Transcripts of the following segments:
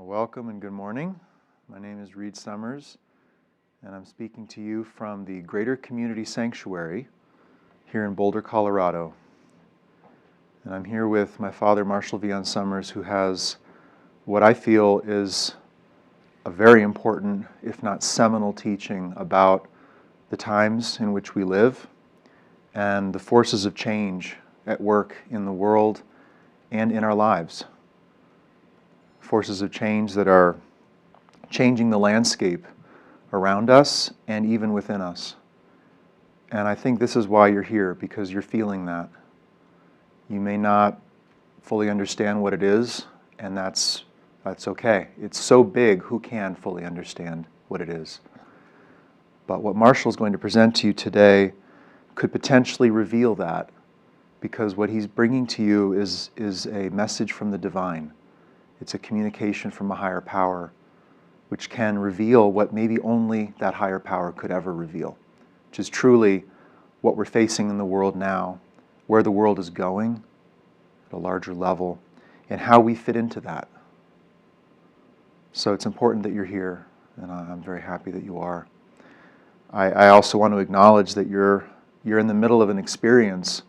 Welcome and good morning. My name is Vian Summers, and I'm speaking to you from the Greater Community Sanctuary here in Boulder, Colorado. And I'm here with my father, Marshall Vian Summers, who has what I feel is a very important, if not seminal, teaching about the times in which we live and the forces of change at work in the world and in our lives. Forces of change that are changing the landscape around us and even within us. And I think this is why you're here, because you're feeling that. You may not fully understand what it is, and that's okay. It's so big, who can fully understand what it is? But what Marshall's going to present to you today could potentially reveal that, because what he's bringing to you is a message from the divine. It's a communication from a higher power, which can reveal what maybe only that higher power could ever reveal, which is truly what we're facing in the world now, where the world is going at a larger level, and how we fit into that. So it's important that you're here, and I'm very happy that you are. I also want to acknowledge that you're in the middle of an experience,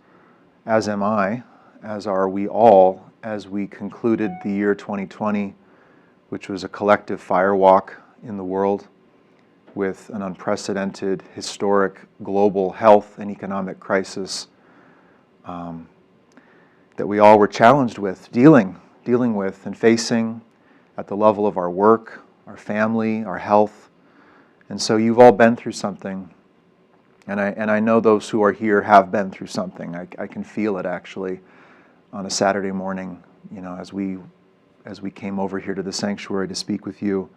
as am I, as are we all, as we concluded the year 2020, which was a collective firewalk in the world with an unprecedented, historic, global health and economic crisis that we all were challenged with, dealing with and facing at the level of our work, our family, our health. And so you've all been through something. And I know those who are here have been through something. I can feel it actually on a Saturday morning, as we came over here to the sanctuary to speak with you.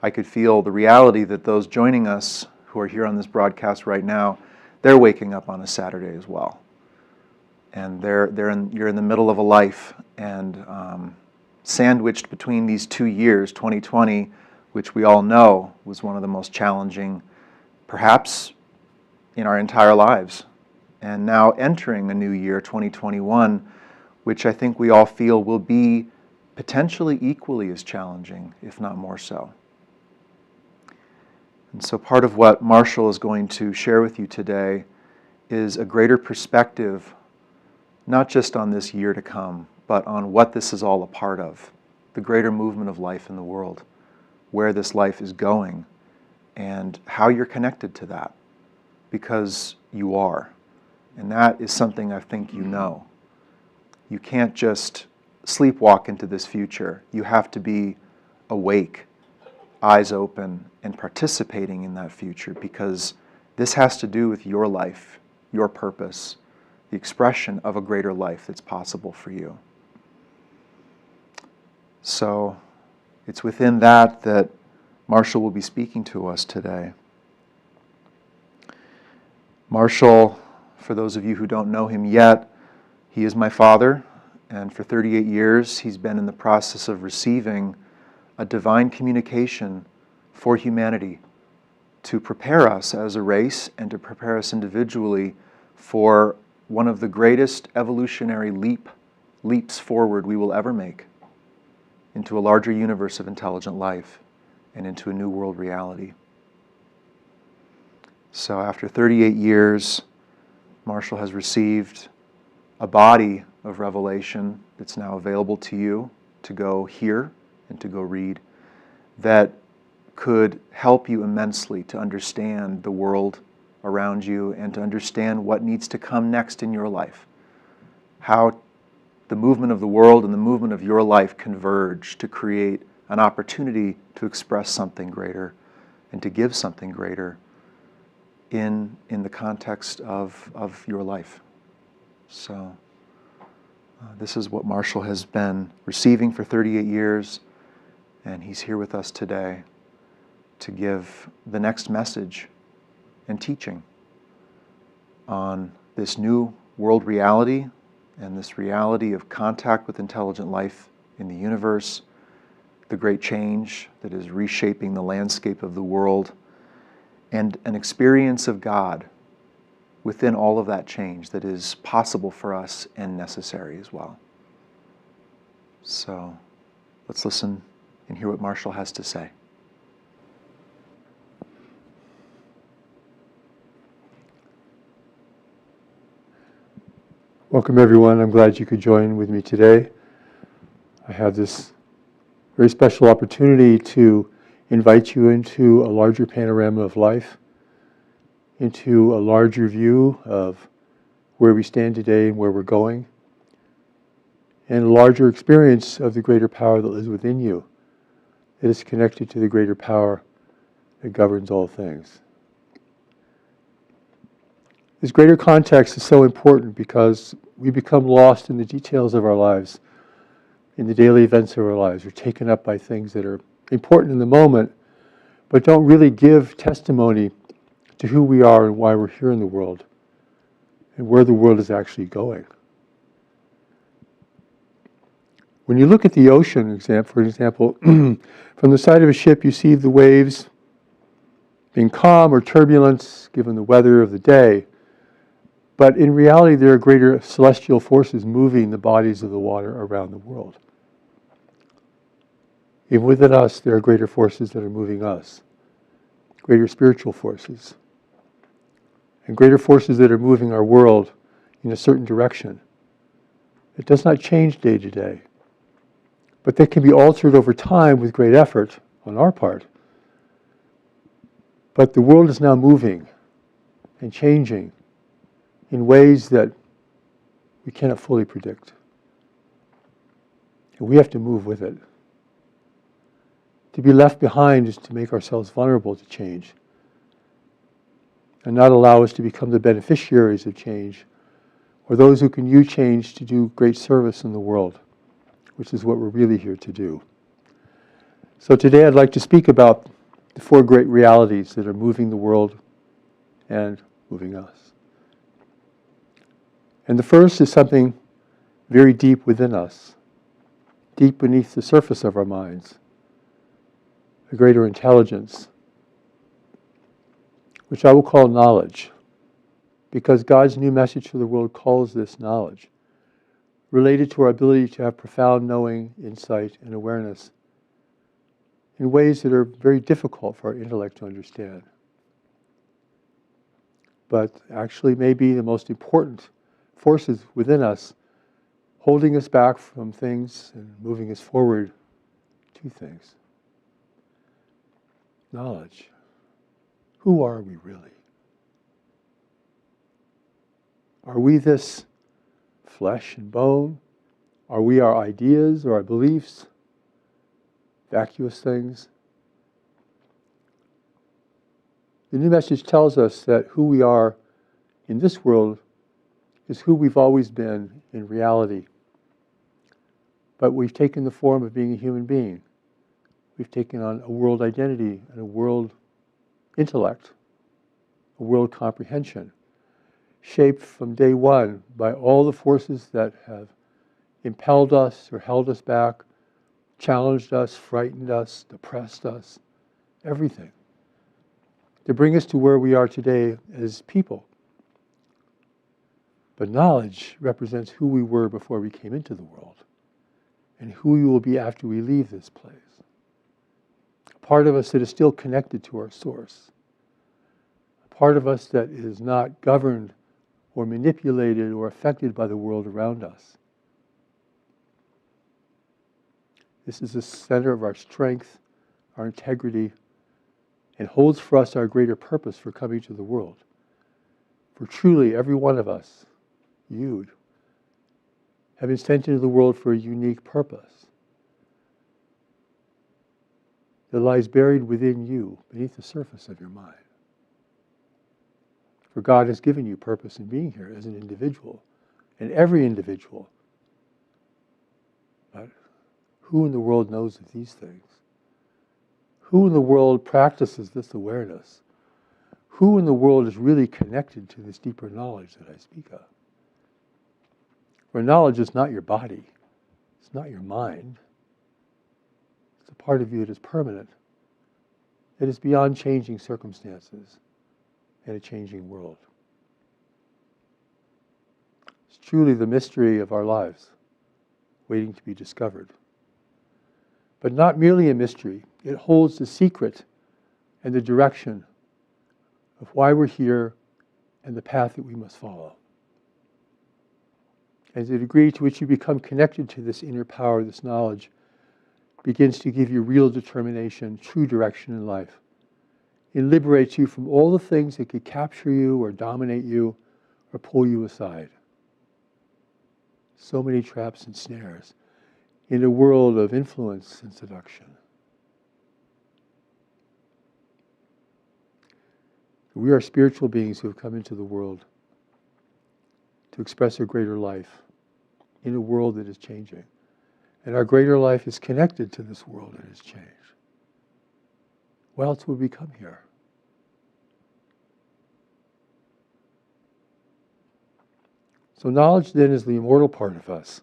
I could feel the reality that those joining us who are here on this broadcast right now, they're waking up on a Saturday as well. And you're in the middle of a life, and sandwiched between these 2 years, 2020, which we all know was one of the most challenging, perhaps, in our entire lives. And now entering a new year, 2021, which I think we all feel will be potentially equally as challenging, if not more so. And so part of what Marshall is going to share with you today is a greater perspective, not just on this year to come, but on what this is all a part of, the greater movement of life in the world, where this life is going, and how you're connected to that, because you are. And that is something I think you know. You can't just sleepwalk into this future. You have to be awake, eyes open, and participating in that future, because this has to do with your life, your purpose, the expression of a greater life that's possible for you. So it's within that Marshall will be speaking to us today. Marshall, for those of you who don't know him yet, he is my father, and for 38 years he's been in the process of receiving a divine communication for humanity to prepare us as a race and to prepare us individually for one of the greatest evolutionary leaps forward we will ever make into a larger universe of intelligent life and into a new world reality. So after 38 years, Marshall has received a body of revelation that's now available to you to go hear and to go read, that could help you immensely to understand the world around you and to understand what needs to come next in your life. How the movement of the world and the movement of your life converge to create an opportunity to express something greater and to give something greater in the context of your life. So this is what Marshall has been receiving for 38 years, and he's here with us today to give the next message and teaching on this new world reality and this reality of contact with intelligent life in the universe, the great change that is reshaping the landscape of the world, and an experience of God within all of that change that is possible for us and necessary as well. So let's listen and hear what Marshall has to say. Welcome everyone. I'm glad you could join with me today. I have this very special opportunity to invite you into a larger panorama of life, into a larger view of where we stand today and where we're going, and a larger experience of the greater power that lives within you, that is connected to the greater power that governs all things. This greater context is so important because we become lost in the details of our lives, in the daily events of our lives. We're taken up by things that are important in the moment, but don't really give testimony to who we are and why we're here in the world, and where the world is actually going. When you look at the ocean, for example, from the side of a ship, you see the waves being calm or turbulence given the weather of the day. But in reality, there are greater celestial forces moving the bodies of the water around the world. Even within us, there are greater forces that are moving us, greater spiritual forces, and greater forces that are moving our world in a certain direction. It does not change day to day, but that can be altered over time with great effort on our part. But the world is now moving and changing in ways that we cannot fully predict. And we have to move with it. To be left behind is to make ourselves vulnerable to change and not allow us to become the beneficiaries of change or those who can use change to do great service in the world, which is what we're really here to do. So today I'd like to speak about the four great realities that are moving the world and moving us. And the first is something very deep within us, deep beneath the surface of our minds, a greater intelligence, which I will call knowledge, because God's new message to the world calls this knowledge, related to our ability to have profound knowing, insight, and awareness in ways that are very difficult for our intellect to understand, but actually may be the most important forces within us, holding us back from things and moving us forward to things. Knowledge. Who are we really? Are we this flesh and bone? Are we our ideas or our beliefs? Vacuous things? The new message tells us that who we are in this world is who we've always been in reality. But we've taken the form of being a human being. We've taken on a world identity and a world intellect, a world comprehension, shaped from day one by all the forces that have impelled us or held us back, challenged us, frightened us, depressed us, everything, to bring us to where we are today as people. But knowledge represents who we were before we came into the world and who we will be after we leave this place. A part of us that is still connected to our source. A part of us that is not governed or manipulated or affected by the world around us. This is the center of our strength, our integrity, and holds for us our greater purpose for coming to the world. For truly, every one of us, you, have been sent into the world for a unique purpose that lies buried within you, beneath the surface of your mind. For God has given you purpose in being here as an individual, and every individual. But who in the world knows of these things? Who in the world practices this awareness? Who in the world is really connected to this deeper knowledge that I speak of? For knowledge is not your body. It's not your mind. It's a part of you that is permanent. It is beyond changing circumstances and a changing world. It's truly the mystery of our lives, waiting to be discovered. but not merely a mystery. It holds the secret and the direction of why we're here and the path that we must follow. As the degree to which you become connected to this inner power, this knowledge, begins to give you real determination, true direction in life. It liberates you from all the things that could capture you or dominate you or pull you aside. So many traps and snares in a world of influence and seduction. We are spiritual beings who have come into the world to express a greater life in a world that is changing. And our greater life is connected to this world that has changed. Why else would we come here? So knowledge then is the immortal part of us.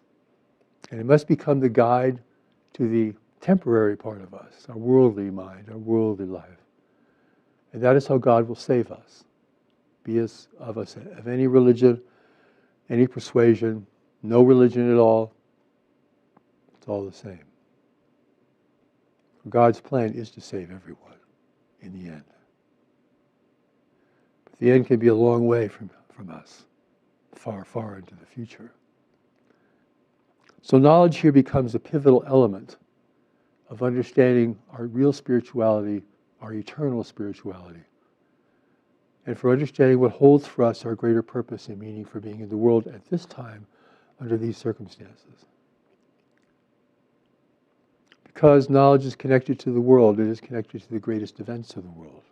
And it must become the guide to the temporary part of us, our worldly mind, our worldly life. And that is how God will save us. Be us of any religion, any persuasion, no religion at all. It's all the same. God's plan is to save everyone in the end. But the end can be a long way from us, far, far into the future. So knowledge here becomes a pivotal element of understanding our real spirituality, our eternal spirituality, and for understanding what holds for us our greater purpose and meaning for being in the world at this time under these circumstances. Because knowledge is connected to the world, it is connected to the greatest events of the world.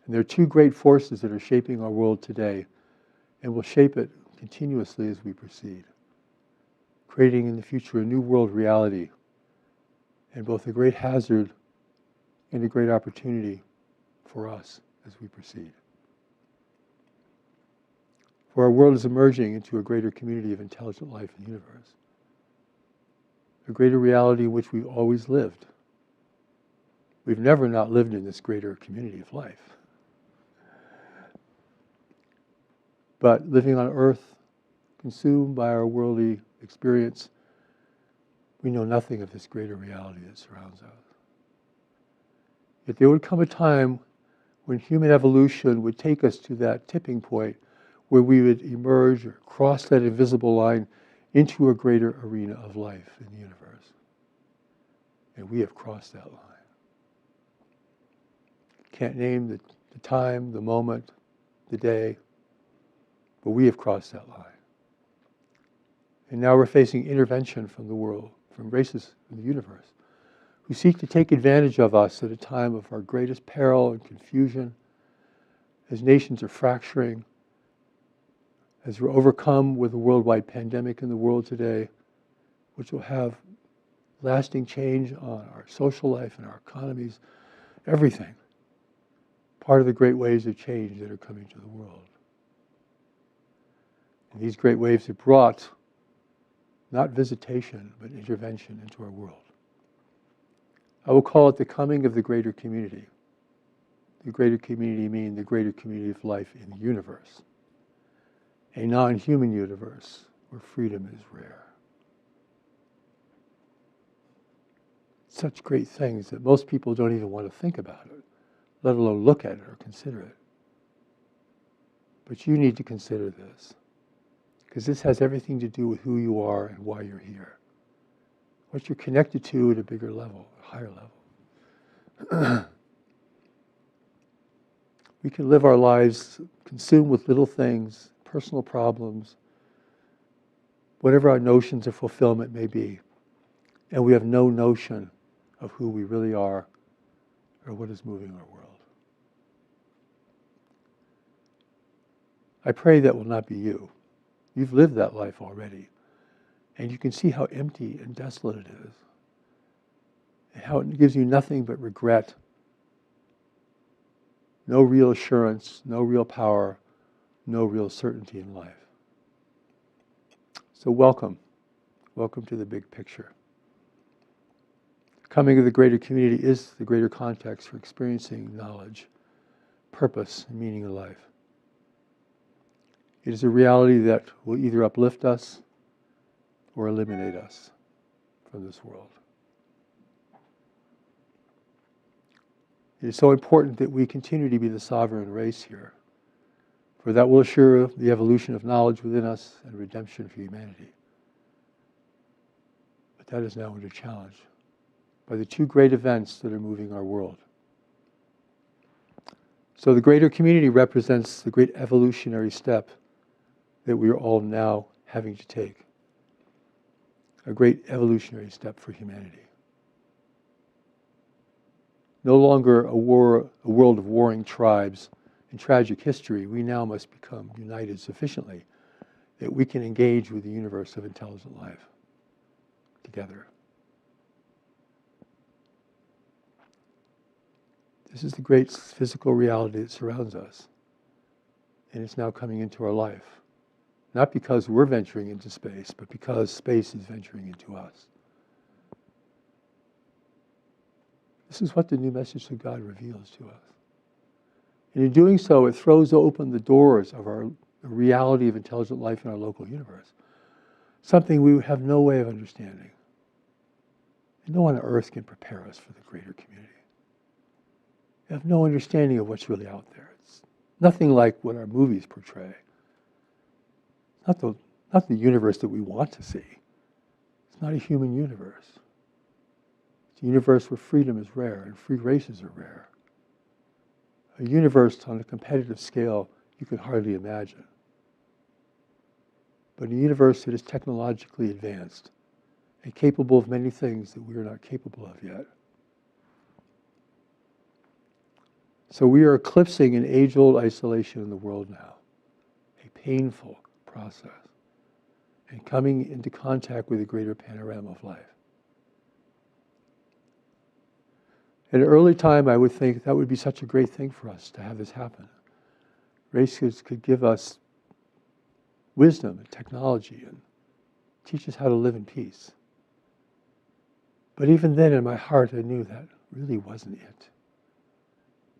And there are two great forces that are shaping our world today and will shape it continuously as we proceed, creating in the future a new world reality and both a great hazard and a great opportunity for us as we proceed. For our world is emerging into a greater community of intelligent life in the universe, a greater reality in which we've always lived. We've never not lived in this greater community of life. But living on earth, consumed by our worldly experience, we know nothing of this greater reality that surrounds us. Yet there would come a time when human evolution would take us to that tipping point where we would emerge or cross that invisible line into a greater arena of life in the universe. And we have crossed that line. Can't name the time, the moment, the day, but we have crossed that line. And now we're facing intervention from the world, from races in the universe, who seek to take advantage of us at a time of our greatest peril and confusion, as nations are fracturing, as we're overcome with a worldwide pandemic in the world today, which will have lasting change on our social life and our economies, everything. Part of the great waves of change that are coming to the world. And these great waves have brought not visitation, but intervention into our world. I will call it the coming of the greater community. The greater community meaning the greater community of life in the universe. A non-human universe where freedom is rare. Such great things that most people don't even want to think about it, let alone look at it or consider it. But you need to consider this, because this has everything to do with who you are and why you're here. What you're connected to at a bigger level, a higher level. We can live our lives consumed with little things, personal problems, whatever our notions of fulfillment may be, and we have no notion of who we really are or what is moving our world. I pray that will not be you. You've lived that life already, and you can see how empty and desolate it is, and how it gives you nothing but regret, no real assurance, no real power, no real certainty in life. So welcome to the big picture. Coming of the greater community is the greater context for experiencing knowledge, purpose, and meaning in life. It is a reality that will either uplift us or eliminate us from this world. It is so important that we continue to be the sovereign race here, for that will assure the evolution of knowledge within us and redemption for humanity. But that is now under challenge by the two great events that are moving our world. So the greater community represents the great evolutionary step that we are all now having to take. A great evolutionary step for humanity. No longer a world of warring tribes and tragic history, we now must become united sufficiently that we can engage with the universe of intelligent life together. This is the great physical reality that surrounds us, and it's now coming into our life. Not because we're venturing into space, but because space is venturing into us. This is what the new message of God reveals to us. And in doing so, it throws open the doors of the reality of intelligent life in our local universe. Something we have no way of understanding. And no one on earth can prepare us for the greater community. We have no understanding of what's really out there. It's nothing like what our movies portray. Not the universe that we want to see. It's not a human universe. It's a universe where freedom is rare and free races are rare. A universe on a competitive scale you can hardly imagine. But a universe that is technologically advanced and capable of many things that we are not capable of yet. So we are eclipsing an age-old isolation in the world now, a painful process, and coming into contact with a greater panorama of life. At an early time, I would think that would be such a great thing for us to have this happen. Races could give us wisdom and technology and teach us how to live in peace. But even then, in my heart, I knew that really wasn't it.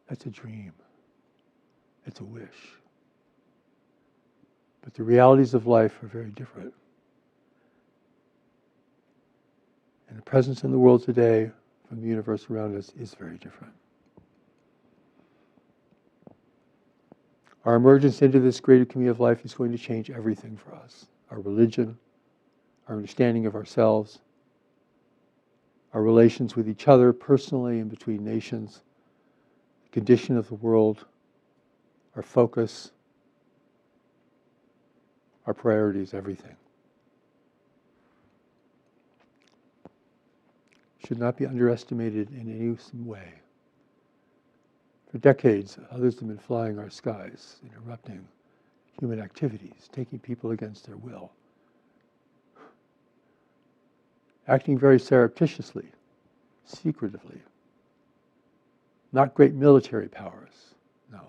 That's a dream. It's a wish. But the realities of life are very different. And the presence in the world today from the universe around us is very different. Our emergence into this greater community of life is going to change everything for us. Our religion, our understanding of ourselves, our relations with each other personally and between nations, the condition of the world, our focus, our priorities, everything. Should not be underestimated in any way. For decades, others have been flying our skies, interrupting human activities, taking people against their will, acting very surreptitiously, secretively. Not great military powers, no.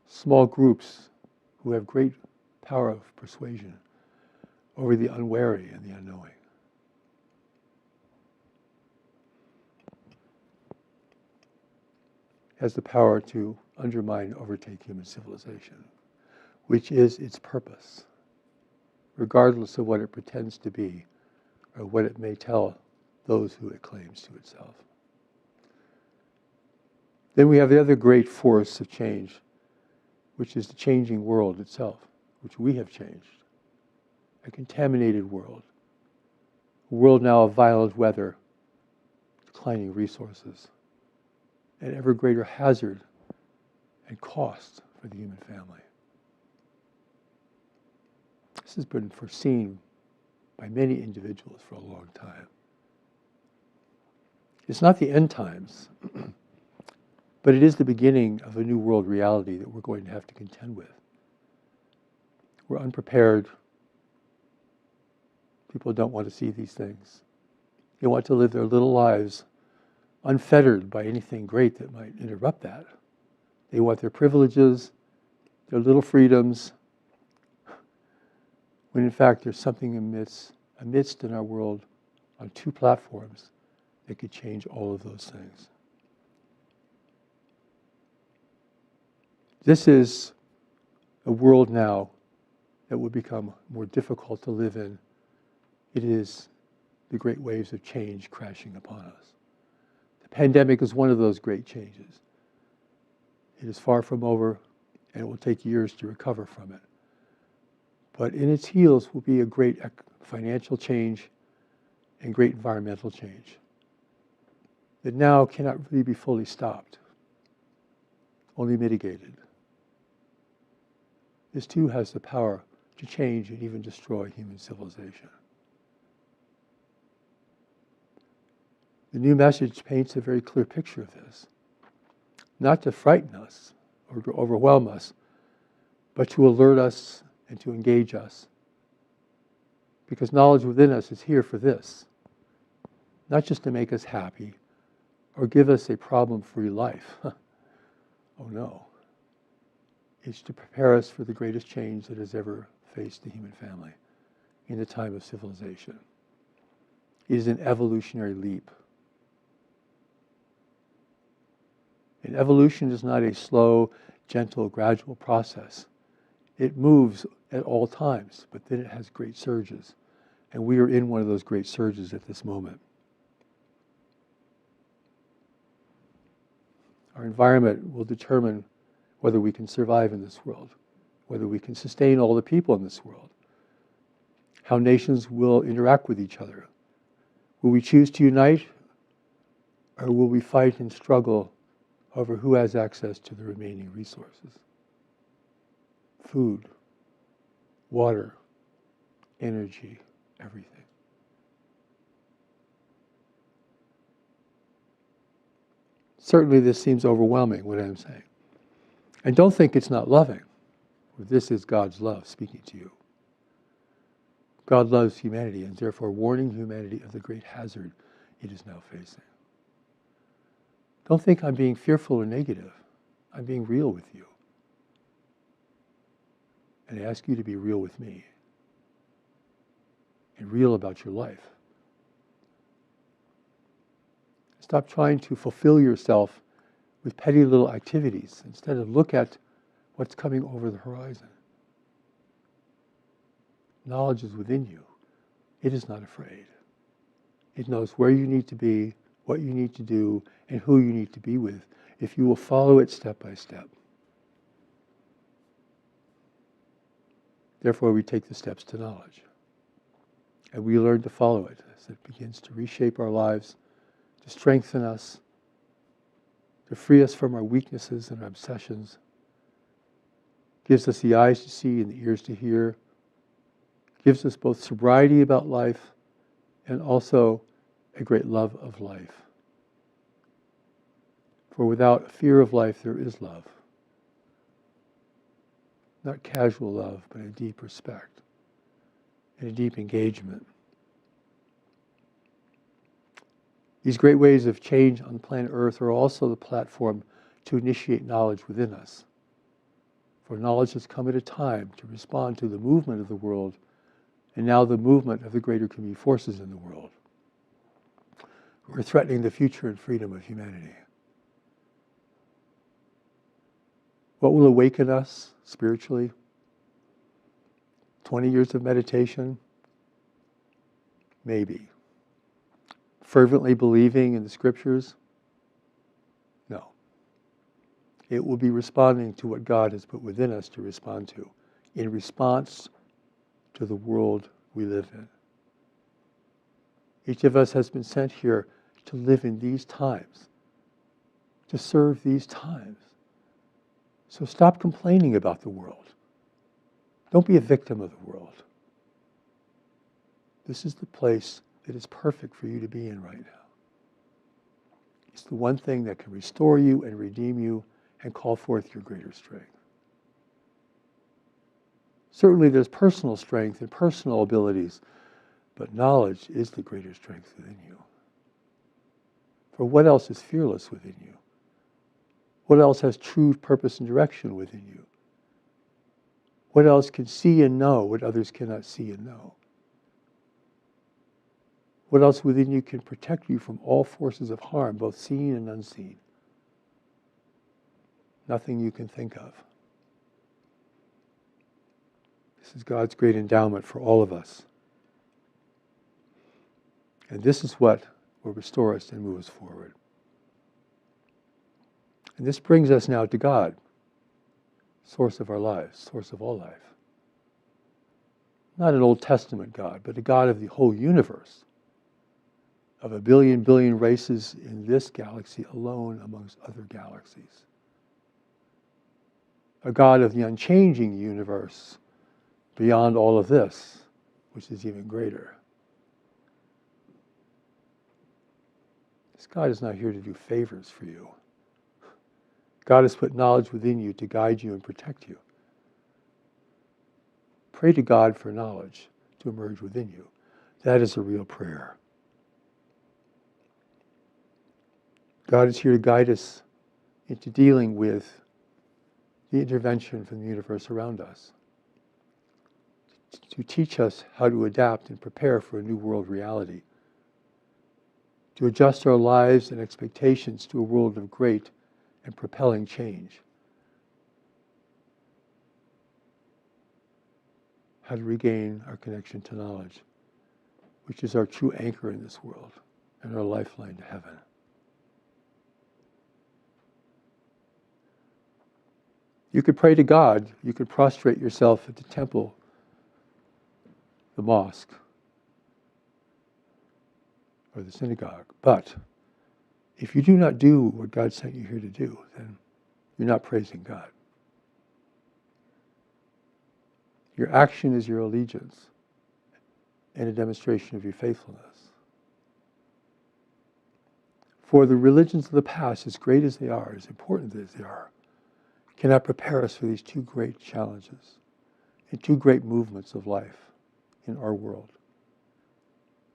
Small groups who have great power of persuasion over the unwary and the unknowing. Has the power to undermine and overtake human civilization, which is its purpose, regardless of what it pretends to be or what it may tell those who it claims to itself. Then we have the other great force of change, which is the changing world itself, which we have changed. A contaminated world. A world now of violent weather, declining resources, and ever greater hazard and cost for the human family. This has been foreseen by many individuals for a long time. It's not the end times, but it is the beginning of a new world reality that we're going to have to contend with. We're unprepared. People don't want to see these things. They want to live their little lives unfettered by anything great that might interrupt that. They want their privileges, their little freedoms, when in fact there's something amidst in our world on two platforms that could change all of those things. This is a world now that will become more difficult to live in. It is the great waves of change crashing upon us. The pandemic is one of those great changes. It is far from over, and it will take years to recover from it. But in its heels will be a great financial change and great environmental change that now cannot really be fully stopped, only mitigated. This too has the power to change and even destroy human civilization. The new message paints a very clear picture of this, not to frighten us or to overwhelm us, but to alert us and to engage us. Because knowledge within us is here for this, not just to make us happy or give us a problem-free life. Oh no. It's to prepare us for the greatest change that has ever faced the human family in the time of civilization. It is an evolutionary leap. And evolution is not a slow, gentle, gradual process. It moves at all times, but then it has great surges. And we are in one of those great surges at this moment. Our environment will determine whether we can survive in this world, whether we can sustain all the people in this world, how nations will interact with each other. Will we choose to unite, or will we fight and struggle over who has access to the remaining resources? Food, water, energy, everything. Certainly this seems overwhelming, what I'm saying. And don't think it's not loving. This is God's love speaking to you. God loves humanity and is therefore warning humanity of the great hazard it is now facing. Don't think I'm being fearful or negative. I'm being real with you. And I ask you to be real with me. And real about your life. Stop trying to fulfill yourself with petty little activities. Instead of look at what's coming over the horizon. Knowledge is within you. It is not afraid. It knows where you need to be, what you need to do, and who you need to be with, if you will follow it step by step. Therefore, we take the steps to knowledge. And we learn to follow it as it begins to reshape our lives, to strengthen us, to free us from our weaknesses and our obsessions, gives us the eyes to see and the ears to hear, gives us both sobriety about life and also a great love of life. For without fear of life, there is love. Not casual love, but a deep respect and a deep engagement. These great waves of change on planet Earth are also the platform to initiate knowledge within us. For knowledge has come at a time to respond to the movement of the world and now the movement of the greater community forces in the world who are threatening the future and freedom of humanity. What will awaken us spiritually? 20 years of meditation? Maybe. Fervently believing in the scriptures? No. It will be responding to what God has put within us to respond to, in response to the world we live in. Each of us has been sent here to live in these times, to serve these times. So stop complaining about the world. Don't be a victim of the world. This is the place that is perfect for you to be in right now. It's the one thing that can restore you and redeem you and call forth your greater strength. Certainly there's personal strength and personal abilities, but knowledge is the greater strength within you. For what else is fearless within you? What else has true purpose and direction within you? What else can see and know what others cannot see and know? What else within you can protect you from all forces of harm, both seen and unseen? Nothing you can think of. This is God's great endowment for all of us. And this is what will restore us and move us forward. And this brings us now to God, source of our lives, source of all life. Not an Old Testament God, but a God of the whole universe, of a billion races in this galaxy alone amongst other galaxies. A God of the unchanging universe beyond all of this, which is even greater. This God is not here to do favors for you. God has put knowledge within you to guide you and protect you. Pray to God for knowledge to emerge within you. That is a real prayer. God is here to guide us into dealing with the intervention from the universe around us, to teach us how to adapt and prepare for a new world reality, to adjust our lives and expectations to a world of great and propelling change, how to regain our connection to knowledge, which is our true anchor in this world and our lifeline to heaven. You could pray to God, you could prostrate yourself at the temple, the mosque, or the synagogue. But if you do not do what God sent you here to do, then you're not praising God. Your action is your allegiance and a demonstration of your faithfulness. For the religions of the past, as great as they are, as important as they are, cannot prepare us for these two great challenges and two great movements of life in our world.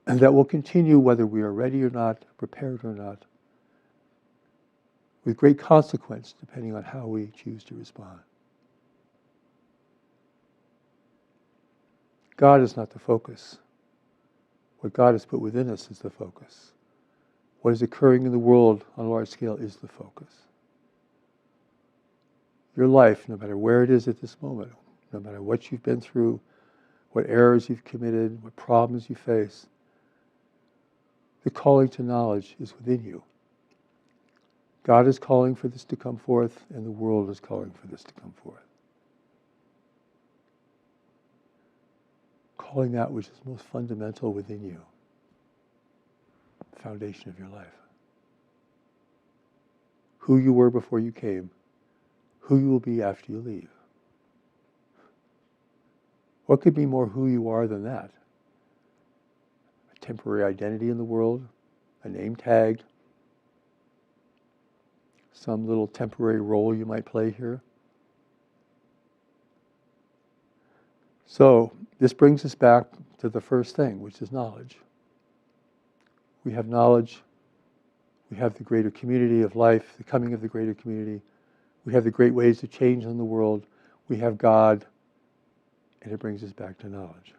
And that will continue whether we are ready or not, prepared or not, with great consequence depending on how we choose to respond. God is not the focus. What God has put within us is the focus. What is occurring in the world on a large scale is the focus. Your life, no matter where it is at this moment, no matter what you've been through, what errors you've committed, what problems you face, the calling to knowledge is within you. God is calling for this to come forth, and the world is calling for this to come forth. Calling that which is most fundamental within you, the foundation of your life. Who you were before you came, who you will be after you leave. What could be more who you are than that? A temporary identity in the world, a name tag, some little temporary role you might play here. So, this brings us back to the first thing, which is knowledge. We have knowledge, we have the greater community of life, the coming of the greater community, we have the great ways to change in the world, we have God, and it brings us back to knowledge.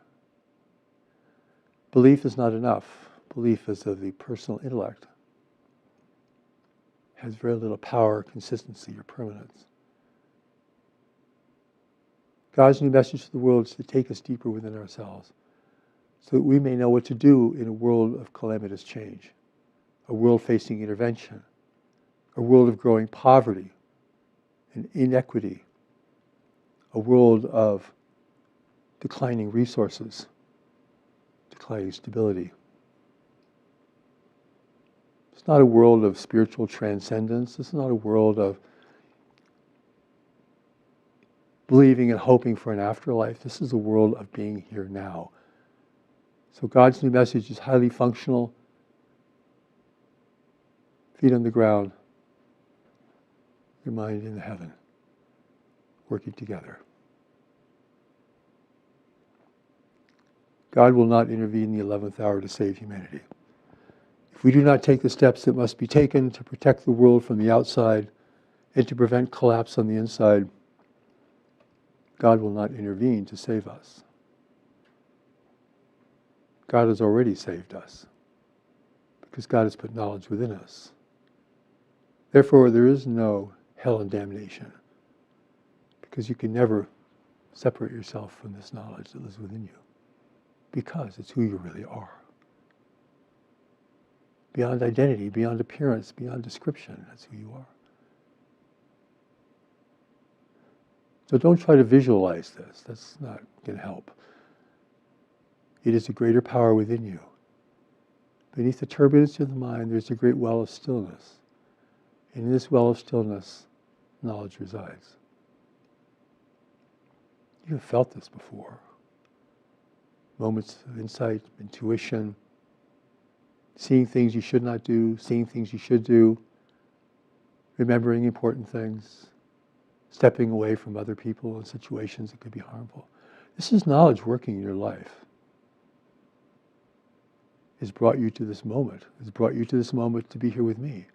Belief is not enough. Belief is of the personal intellect. It has very little power, consistency, or permanence. God's new message to the world is to take us deeper within ourselves so that we may know what to do in a world of calamitous change, a world facing intervention, a world of growing poverty and inequity, a world of declining resources, declining stability. It's not a world of spiritual transcendence. It's not a world of believing and hoping for an afterlife. This is a world of being here now. So God's new message is highly functional, feet on the ground, your mind in heaven, working together. God will not intervene in the 11th hour to save humanity. If we do not take the steps that must be taken to protect the world from the outside and to prevent collapse on the inside, God will not intervene to save us. God has already saved us because God has put knowledge within us. Therefore, there is no hell and damnation because you can never separate yourself from this knowledge that lives within you because it's who you really are. Beyond identity, beyond appearance, beyond description, that's who you are. So don't try to visualize this. That's not going to help. It is a greater power within you. Beneath the turbulence of the mind, there's a great well of stillness. And in this well of stillness, knowledge resides. You have felt this before. Moments of insight, intuition, seeing things you should not do, seeing things you should do, remembering important things, stepping away from other people and situations that could be harmful. This is knowledge working in your life. It's brought you to this moment. It's brought you to this moment to be here with me.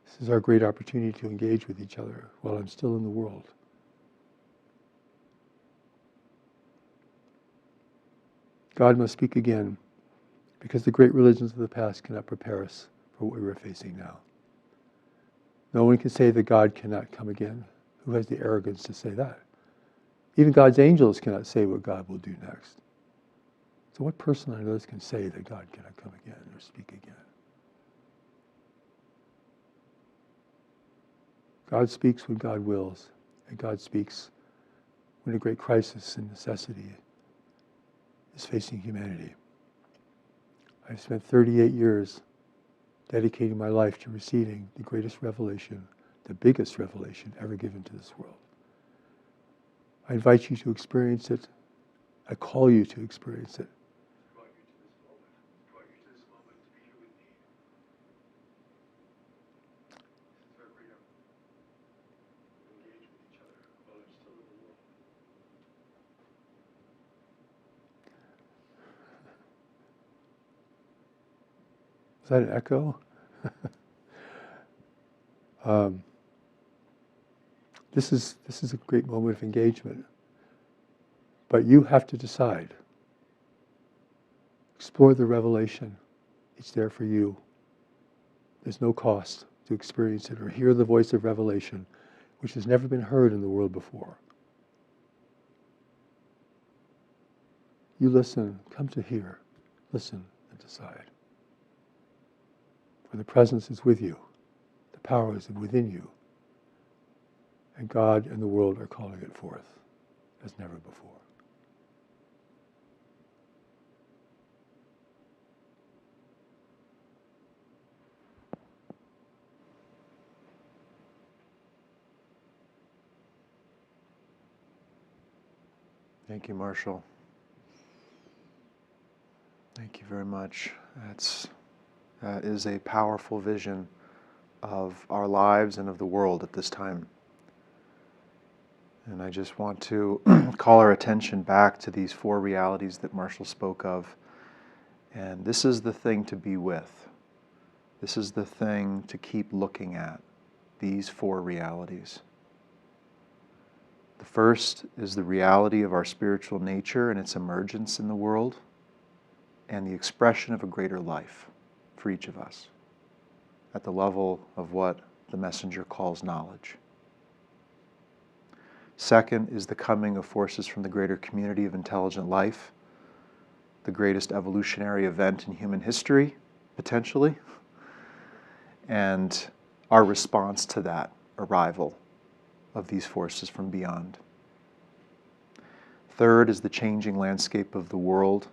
This is our great opportunity to engage with each other while I'm still in the world. God must speak again, because the great religions of the past cannot prepare us for what we are facing now. No one can say that God cannot come again. Who has the arrogance to say that? Even God's angels cannot say what God will do next. So what person on earth can say that God cannot come again or speak again? God speaks when God wills, and God speaks when a great crisis and necessity is facing humanity. I've spent 38 years dedicating my life to receiving the greatest revelation, the biggest revelation ever given to this world. I invite you to experience it. I call you to experience it. Is that an echo? This is a great moment of engagement. But you have to decide. Explore the revelation. It's there for you. There's no cost to experience it or hear the voice of revelation, which has never been heard in the world before. You listen, come to hear, listen and decide. For the presence is with you. The power is within you. And God and the world are calling it forth as never before. Thank you, Marshall. Thank you very much. That is a powerful vision of our lives and of the world at this time. And I just want to call our attention back to these four realities that Marshall spoke of. And this is the thing to be with. This is the thing to keep looking at, these four realities. The first is the reality of our spiritual nature and its emergence in the world, and the expression of a greater life for each of us at the level of what the messenger calls knowledge. Second is the coming of forces from the greater community of intelligent life, the greatest evolutionary event in human history, potentially, and our response to that arrival of these forces from beyond. Third is the changing landscape of the world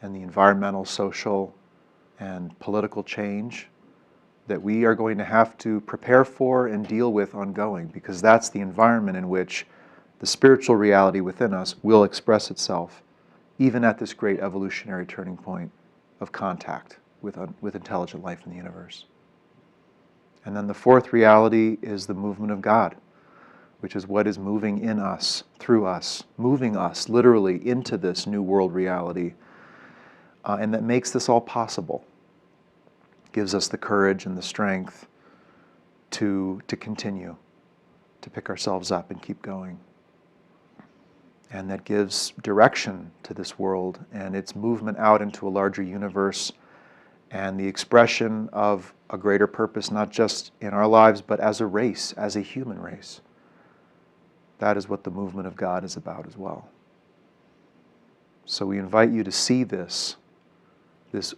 and the environmental, social, and political change that we are going to have to prepare for and deal with ongoing, because that's the environment in which the spiritual reality within us will express itself, even at this great evolutionary turning point of contact with intelligent life in the universe. And then the fourth reality is the movement of God, which is what is moving in us, through us, moving us literally into this new world reality, and that makes this all possible. Gives us the courage and the strength to continue, to pick ourselves up and keep going. And that gives direction to this world and its movement out into a larger universe and the expression of a greater purpose, not just in our lives, but as a race, as a human race. That is what the movement of God is about as well. So we invite you to see this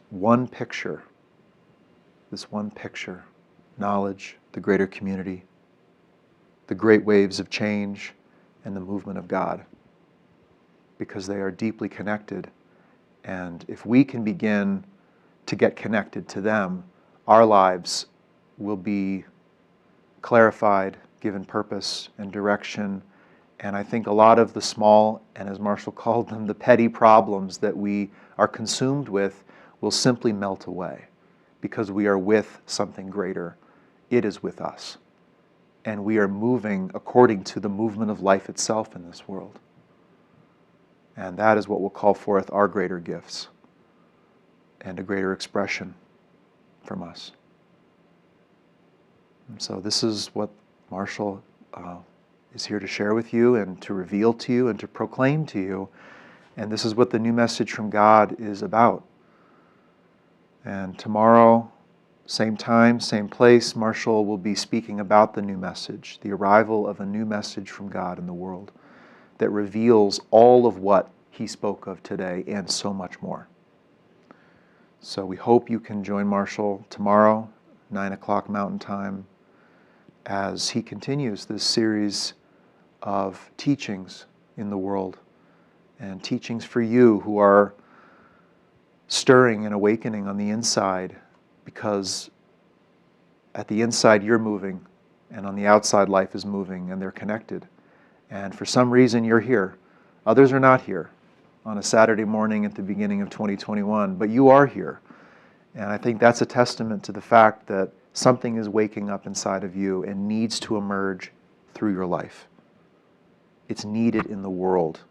one picture, knowledge, the greater community, the great waves of change and the movement of God, because they are deeply connected. And if we can begin to get connected to them, our lives will be clarified, given purpose and direction. And I think a lot of the small, and as Marshall called them, the petty problems that we are consumed with will simply melt away because we are with something greater. It is with us. And we are moving according to the movement of life itself in this world. And that is what will call forth our greater gifts and a greater expression from us. And so this is what Marshall is here to share with you and to reveal to you and to proclaim to you. And this is what the new message from God is about. And tomorrow, same time, same place, Marshall will be speaking about the new message, the arrival of a new message from God in the world that reveals all of what he spoke of today and so much more. So we hope you can join Marshall tomorrow, 9 o'clock Mountain Time, as he continues this series of teachings in the world, and teachings for you who are stirring and awakening on the inside, because at the inside you're moving, and on the outside life is moving, and they're connected. And for some reason you're here. Others are not here on a Saturday morning at the beginning of 2021, but you are here. And I think that's a testament to the fact that something is waking up inside of you and needs to emerge through your life. It's needed in the world.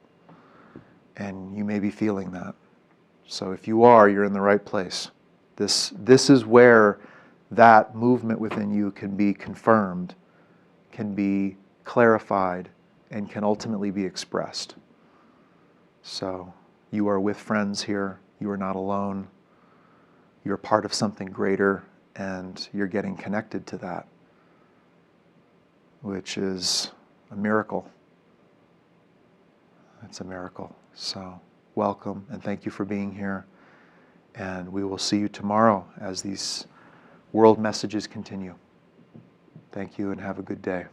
And you may be feeling that. So if you are, you're in the right place. This is where that movement within you can be confirmed, can be clarified, and can ultimately be expressed. So you are with friends here. You are not alone. You're part of something greater, and you're getting connected to that, which is a miracle. It's a miracle. So welcome, and thank you for being here. And we will see you tomorrow as these world messages continue. Thank you, and have a good day.